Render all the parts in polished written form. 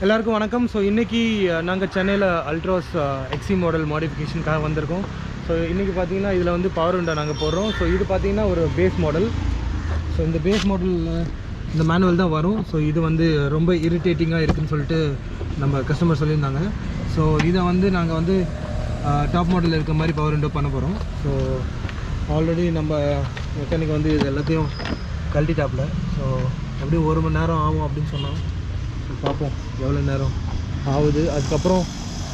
எல்லாருக்கும் வணக்கம். ஸோ இன்றைக்கி நாங்கள் சென்னையில் அல்ட்ராஸ் எக்ஸி மாடல் மாடிஃபிகேஷனுக்காக வந்திருக்கோம். ஸோ இன்றைக்கி பார்த்தீங்கன்னா இதில் வந்து பவர் விண்டோ நாங்கள் போடுறோம். ஸோ இது பார்த்தீங்கன்னா ஒரு பேஸ் மாடல். ஸோ இந்த பேஸ் மாடல் இந்த மேனுவல் தான் வரும். ஸோ இது வந்து ரொம்ப இரிட்டேட்டிங்காக இருக்குதுன்னு சொல்லிட்டு நம்ம கஸ்டமர் சொல்லியிருந்தாங்க. ஸோ இதை வந்து நாங்கள் வந்து டாப் மாடலில் இருக்க மாதிரி பவர் விண்டோ பண்ண போகிறோம். ஸோ ஆல்ரெடி நம்ம மெக்கானிக் வந்து இது எல்லாத்தையும் கழட்டிட்டாப்பில். ஸோ எப்படியும் 1 மணி நேரம் ஆகும் அப்படின்னு சொன்னோம். பார்ப்போம் எவ்வளோ நேரம் ஆகுது, அதுக்கப்புறம்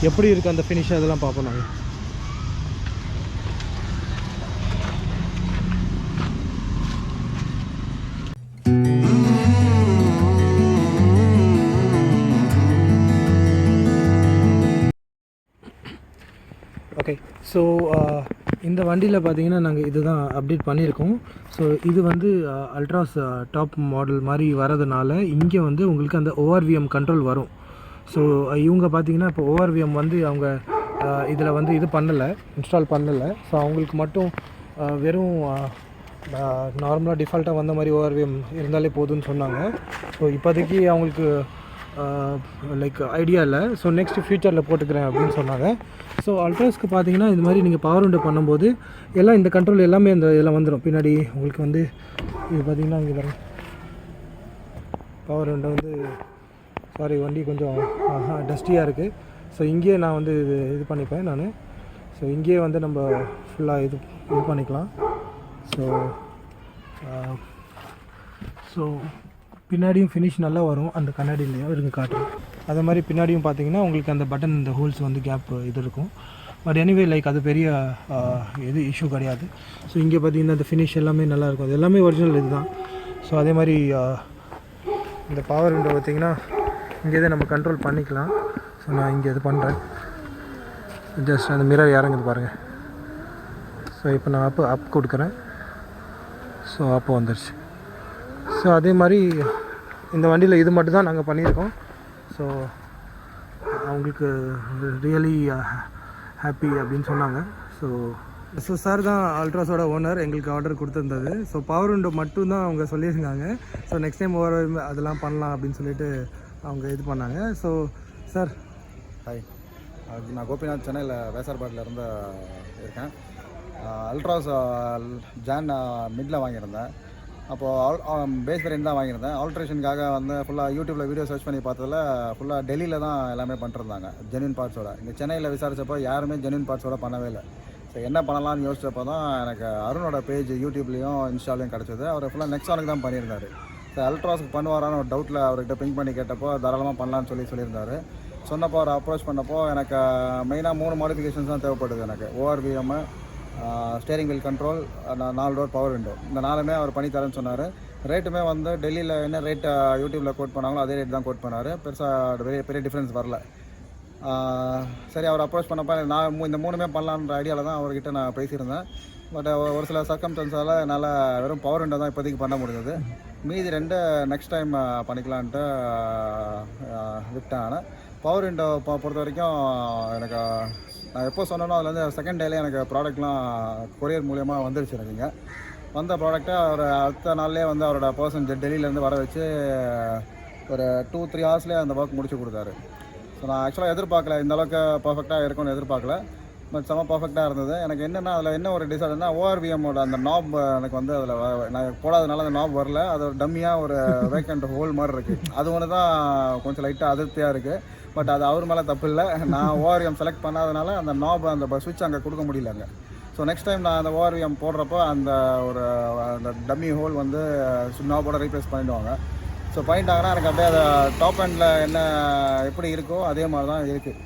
எப்படி இருக்குது அந்த ஃபினிஷ், அதெல்லாம் பார்ப்போம் நாங்கள். ஓகே, ஸோ இந்த வண்டியில் பார்த்தீங்கன்னா நாங்கள் இதுதான் அப்டேட் பண்ணியிருக்கோம். ஸோ இது வந்து அல்ட்ராஸ் டாப் மாடல் மாதிரி வரதுனால இங்கே வந்து உங்களுக்கு அந்த ஓஆர்விஎம் கண்ட்ரோல் வரும். ஸோ இவங்க பார்த்தீங்கன்னா இப்போ ஓஆர்விஎம் வந்து அவங்க இதில் வந்து இது பண்ணலை, இன்ஸ்டால் பண்ணலை. ஸோ அவங்களுக்கு மட்டும் வெறும் நார்மலாக டிஃபால்ட்டாக வந்த மாதிரி ஓஆர்விஎம் இருந்தாலே போதும்னு சொன்னாங்க. ஸோ இப்போதைக்கு அவங்களுக்கு லைக் ஐடியா இல்லை. ஸோ நெக்ஸ்ட் ஃப்யூச்சரில் போட்டுக்கிறேன் அப்படின்னு சொன்னாங்க. ஸோ அல்ட்ராஸ்க்கு பார்த்தீங்கன்னா இது மாதிரி நீங்கள் பவர் விண்டோ பண்ணும்போது எல்லாம் இந்த கண்ட்ரோல் எல்லாமே இந்த இதெல்லாம் வந்துடும். பின்னாடி உங்களுக்கு வந்து இது பார்த்திங்கன்னா இங்கே வரும் பவர் விண்டோ வந்து, சாரி வண்டி கொஞ்சம் டஸ்டியாக இருக்குது. ஸோ இங்கேயே நான் வந்து இது பண்ணிப்பேன் நான். ஸோ இங்கேயே வந்து நம்ம ஃபுல்லாக இது பண்ணிக்கலாம். ஸோ பின்னாடியும் ஃபினிஷ் நல்லா வரும் அந்த கண்ணாடியிலையும் இருங்க காட்டுறேன். அதே மாதிரி பின்னாடியும் பார்த்தீங்கன்னா உங்களுக்கு அந்த பட்டன் இந்த ஹோல்ஸ் வந்து கேப் இது இருக்கும். பட் எனிவே லைக் அது பெரிய இது இஷ்யூ கிடையாது. ஸோ இங்கே பார்த்தீங்கன்னா இந்த ஃபினிஷ் எல்லாமே நல்லாயிருக்கும். அது எல்லாமே ஒரிஜினல் இது தான். ஸோ அதே மாதிரி இந்த பவர் விண்டோ பார்த்திங்கன்னா இங்கே தான் நம்ம கண்ட்ரோல் பண்ணிக்கலாம். ஸோ நான் இங்கே இது பண்ணுறேன். ஜஸ்ட் அந்த மிரர் இறங்குது பாருங்கள். ஸோ இப்போ நான் அப் கொடுக்குறேன். ஸோ அப்போ வந்துடுச்சு. ஸோ அதே மாதிரி இந்த வண்டியில் இது மட்டும் தான் நாங்கள் பண்ணியிருக்கோம். ஸோ அவங்களுக்கு ரியலி ஹாப்பி அப்படின்னு சொன்னாங்க. ஸோ சார் தான் அல்ட்ராஸோட ஓனர், எங்களுக்கு ஆர்டர் கொடுத்துருந்தது. ஸோ பவர் விண்டோ மட்டும்தான் அவங்க சொல்லியிருந்தாங்க. ஸோ நெக்ஸ்ட் டைம் அதெல்லாம் பண்ணலாம் அப்படின்னு சொல்லிட்டு அவங்க இது பண்ணாங்க. ஸோ சார் ஹாய், நான் கோபிநாத், சென்னையில் வேசார்பாட்டில் இருந்து இருக்கேன். அல்ட்ராஸ் ஜான் மிடில் வாங்கியிருந்தேன். அப்போது பேஸ் வேரியன்ட் தான் வாங்கியிருந்தேன். ஆல்ட்ரேஷனுக்காக வந்து ஃபுல்லாக யூடியூப்பில் வீடியோ சர்ச் பண்ணி பார்த்ததில் ஃபுல்லாக டெல்லியில் தான் எல்லாமே பண்ணிருந்தாங்க ஜென்யூன் பார்ட்ஸோட. இங்கே சென்னையில் விசாரித்தப்போ யாருமே ஜென்யூன் பார்ட்ஸோட பண்ணவே இல்லை. ஸோ என்ன பண்ணலாம்னு யோசிச்சப்போ தான் எனக்கு அருணோட பேஜ் யூடியூப்லேயும் இன்ஸ்டாலையும் கிடச்சிது. அவர் ஃபுல்லாக நெக்ஸானுக்கு தான் பண்ணியிருந்தார். ஸோ அல்ட்ராஸுக்கு பண்ணுவாரான்னு ஒரு டவுட்டில் அவர்கிட்ட பிங்க் பண்ணி கேட்டப்போ தாராளமாக பண்ணலான்னு சொல்லியிருந்தார். சொன்னப்போ அவர் அப்ரோச் பண்ணப்போ எனக்கு மெயினாக 3 மாடிஃபிகேஷன்ஸ் தான் தேவைப்படுது. எனக்கு ORVM, steering wheel control, 4 door power window, இந்த 4மே அவர் பண்ணி தரேன்னு சொன்னார். ரேட்டுமே வந்து டெல்லியில் என்ன ரேட் யூடியூப்பில் கோட் பண்ணாங்களோ அதே ரேட் தான் கோட் பண்ணார். பெருசாக பெரிய டிஃப்ரென்ஸ் வரல. சரி, அவர் அப்ரோச் பண்ணப்போ நான் இந்த 3மே பண்ணலான்ற ஐடியாவில் தான் அவர்கிட்ட நான் பேசியிருந்தேன். பட் ஒரு சில சர்க்கம்ஸ்டன்ஸால் என்னால் வெறும் பவர் விண்டோ தான் இப்போதைக்கு பண்ண முடிஞ்சது. மீதி 2 நெக்ஸ்ட் டைம் பண்ணிக்கலான்ட்டு விட்டேன். ஆனால் பவர் விண்டோ பொறுத்த வரைக்கும் எனக்கு நான் எப்போ சொன்னேனோ அதில் வந்து செகண்ட் டேலே எனக்கு ப்ராடக்ட்லாம் கொரியர் மூலியமாக வந்துருச்சு. எனக்குங்க வந்த ப்ராடக்ட்டை அவர் அடுத்த நாள்லேயே வந்து அவரோட பர்சன் டெல்லியிலேருந்து வர வச்சு ஒரு 2-3 ஹவர்ஸ்லேயே அந்த ஒர்க் முடிச்சு கொடுத்தாரு. ஸோ நான் ஆக்சுவலாக எதிர்பார்க்கல, இந்தளவுக்கு பர்ஃபெக்டாக இருக்கும்னு எதிர்பார்க்கல. பட் செம்ம பர்ஃபெக்டாக இருந்தது. எனக்கு என்னென்னா அதில் என்ன ஒரு டிசைன்னா ஓஆர்விஎம்மோட அந்த நாப் எனக்கு வந்து அதில் நான் போடாதனால அந்த நாப் வரல. அது ஒரு டம்மியாக ஒரு வேக்கண்ட் ஹோல் மாதிரி இருக்குது. அது ஒன்று தான் கொஞ்சம் லைட்டாக அதிருப்தியாக இருக்குது. பட் அது அவர் மேலே தப்பு இல்லை. நான் ஓஆர்விஎம் செலக்ட் பண்ணாதனால அந்த நாப் அந்த சுவிட்ச் அங்கே கொடுக்க முடியலங்க. ஸோ நெக்ஸ்ட் டைம் நான் அந்த ஓஆர்விஎம் போடுறப்போ அந்த அந்த டம்மி ஹோல் வந்து நாபோட ரீப்ளேஸ் பண்ணிவிடுவாங்க. ஸோ பண்ணிட்டாங்கன்னா எனக்கு அப்படியே அதை டாப் ஹேண்டில் என்ன எப்படி இருக்கோ அதே மாதிரி தான் இருக்குது.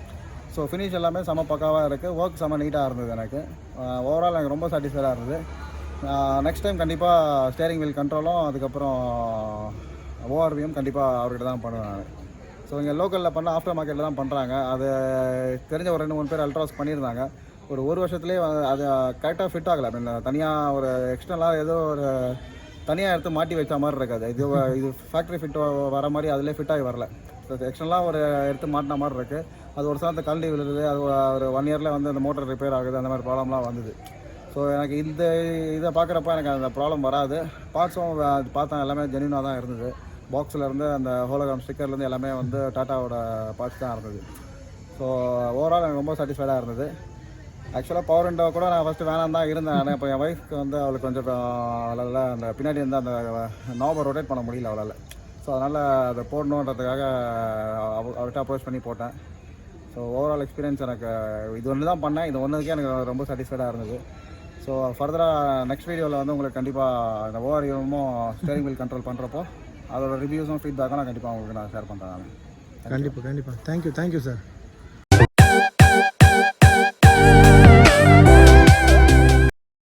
ஸோ ஃபினிஷ் எல்லாமே செம்ம பக்காவாக இருக்குது. ஒர்க் செம்ம நீட்டாக இருந்தது. எனக்கு ஓவரால் எனக்கு ரொம்ப சாட்டிஸ்ஃபைடாக இருந்தது. நெக்ஸ்ட் டைம் கண்டிப்பாக ஸ்டேரிங் வீல் கண்ட்ரோலும் அதுக்கப்புறம் ஓஆர்விஎம் கண்டிப்பாக அவர்கிட்ட தான் பண்ணுவேன் நான். ஸோ இங்கே லோக்கலில் பண்ண ஆஃப்டர் மார்க்கெட்டில் தான் பண்ணுறாங்க. அது தெரிஞ்ச ஒரு 2-3 பேர் அல்ட்ராஸ் பண்ணியிருந்தாங்க. ஒரு வருஷத்துலேயே அது கரெக்டாக ஃபிட் ஆகலை. தனியாக ஒரு எக்ஸ்டர்னலாக ஏதோ ஒரு தனியாக எடுத்து மாட்டி வச்ச மாதிரி இருக்காது. இது ஃபேக்ட்ரி ஃபிட் வர மாதிரி அதிலே ஃபிட் ஆகி வரல. எக்ஸ்டர்னலாக ஒரு எடுத்து மாட்டின மாதிரி இருக்குது. அது ஒரு சார்ந்த கல்வி விழுது. அது ஒரு 1 இயரில் வந்து அந்த மோட்டர் ரிப்பேர் ஆகுது. அந்த மாதிரி ப்ராப்ளம்லாம் வந்தது. ஸோ எனக்கு இதை பார்க்குறப்ப எனக்கு அந்த ப்ராப்ளம் வராது. பார்ட்ஸும் பார்த்தா எல்லாமே ஜென்யூனாக தான் இருந்தது. பாக்ஸில் இருந்து அந்த ஹோலோகிராம் ஸ்டிக்கர்லேருந்து எல்லாமே வந்து டாட்டாவோட பார்ட்ஸ் தான் இருந்தது. ஸோ ஓவரால் எனக்கு ரொம்ப சாட்டிஸ்ஃபைடாக இருந்தது. ஆக்சுவலாக பவர் விண்டோ கூட நான் ஃபஸ்ட்டு வேணாம் தான் இருந்தேன். ஆனால் இப்போ என் ஒய்ஃப்க்கு வந்து அவளுக்கு கொஞ்சம் அவளால் அந்த பின்னாடி வந்து அந்த நாபை ரொட்டேட் பண்ண முடியல அவளால். ஸோ அதனால் அதை போடணுன்றதுக்காக அவர்கிட்ட அப்ரோச் பண்ணி போட்டேன். ஸோ ஓவரால் எக்ஸ்பீரியன்ஸ் எனக்கு இது ஒன்று தான் பண்ணேன். இது ஒன்றுக்கே எனக்கு ரொம்ப சாட்டிஸ்ஃபைடாக இருந்தது. ஸோ ஃபர்தராக நெக்ஸ்ட் வீடியோவில் வந்து உங்களுக்கு கண்டிப்பாக இந்த ஓவர் யூமும் ஸ்டேரிங் வீல் கண்ட்ரோல் பண்ணுறப்போ அதோட ரிவ்யூஸும் ஃபீட்பேக்கும் நான் கண்டிப்பாக உங்களுக்கு நான் ஷேர் பண்ணுறேன். கண்டிப்பாக தேங்க்யூ சார்.